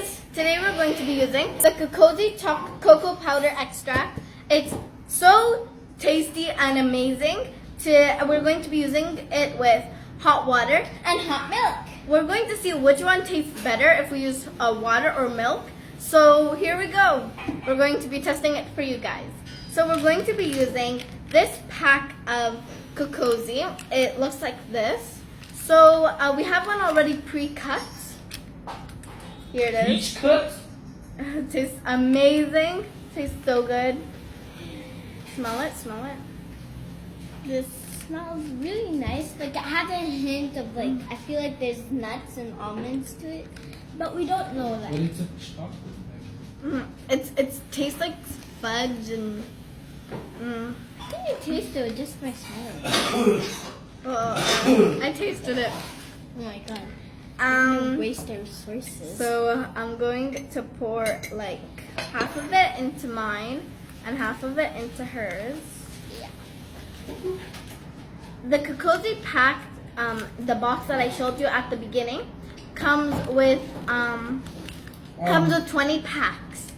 guys, today we're going to be using the COCOZHI cocoa powder extract. It's so tasty and amazing. We're going to be using it with hot water and hot milk. We're going to see which one tastes better if we use water or milk. So here we go. We're going to be testing it for you guys. So we're going to be using this pack of COCOZHI. It looks like this. So we have one already pre-cut. Here it is. Peach cut? It tastes amazing. Tastes so good. Smell it, smell it. This smells really nice. Like it has a hint of like, I feel like there's nuts and almonds to it, but we don't know that. But it's a chocolate. It tastes like fudge and. How can you taste it just by smelling it? I tasted it. Oh my god. No waste our resources. So I'm going to pour like half of it into mine and half of it into hers. Yeah. The COCOZHI pack, the box that I showed you at the beginning, comes with 20 packs,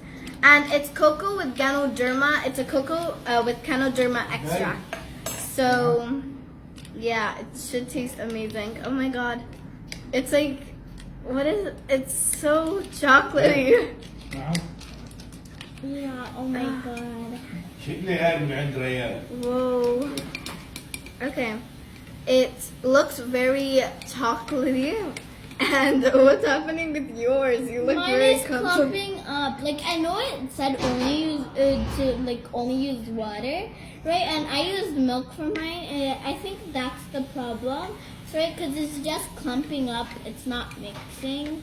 and it's cocoa with Ganoderma. It's a cocoa with Ganoderma extract. So yeah, it should taste amazing. Oh my god. It's like, what is it? It's so chocolatey. Yeah, oh my god. Whoa. Okay. It looks very chocolatey. And what's happening with yours? You look Mine very is clumping up. Like I know it said only use only use water, right? And I used milk for mine, and I think that's the problem. Right, because it's just clumping up. It's not mixing.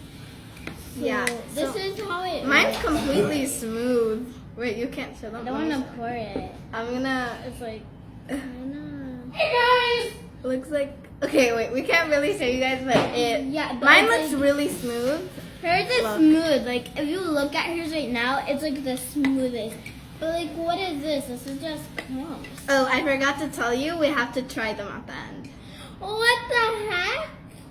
So Yeah. This So is how it mine's looks. completely smooth. Wait, you can't show them. I don't want to pour it. I'm gonna. It's like, I don't know. Hey guys. Looks like. Okay, wait. We can't really show you guys, but it. Yeah, but Mine it's looks like, really smooth. hers is Look. smooth. Like if you look at hers right now, it's like the smoothest. But like, what is this? This is just clumps. Oh, I forgot to tell you. We have to try them at the end. What the heck?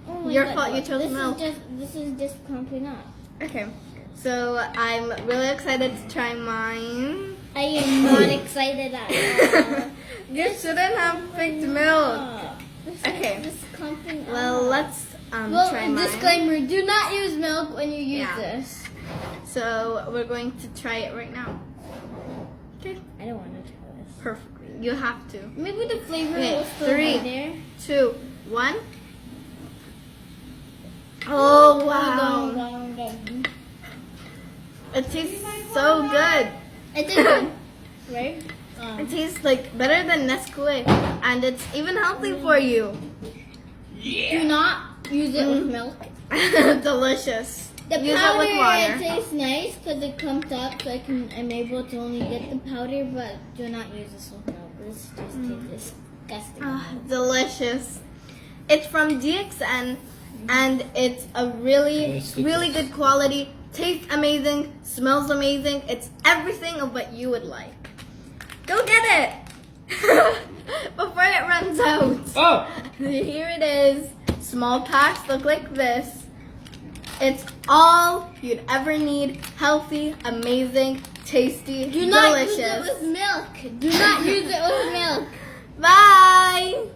Oh my Your God, fault, you look, chose milk. This is just clumping up. Okay. So I'm really excited to try mine. I am not excited at all. You shouldn't have picked milk. This Okay. is just clumping up. Well, let's try mine. Disclaimer, do not use milk when you use Yeah. this. So we're going to try it right now. Okay. I don't want to try this. Perfectly. You have to. Maybe the flavor Okay, will still 3, be there. 2, 1. Oh wow! It tastes so good. It is right? It tastes like better than Nesquik, and it's even healthy for you. Do not use it with milk. Delicious. The Use powder, it with water. it tastes nice because it clumped up, so I'm able to only get the powder, but do not use this with milk. This just tastes disgusting. Delicious. It's from DXN, and it's a really good quality. Tastes amazing, smells amazing. It's everything of what you would like. Go get it before it runs out. Oh! Here it is. Small packs look like this. It's all you'd ever need. Healthy, amazing, tasty, Do not delicious. use it with milk. Do not use it with milk. Bye.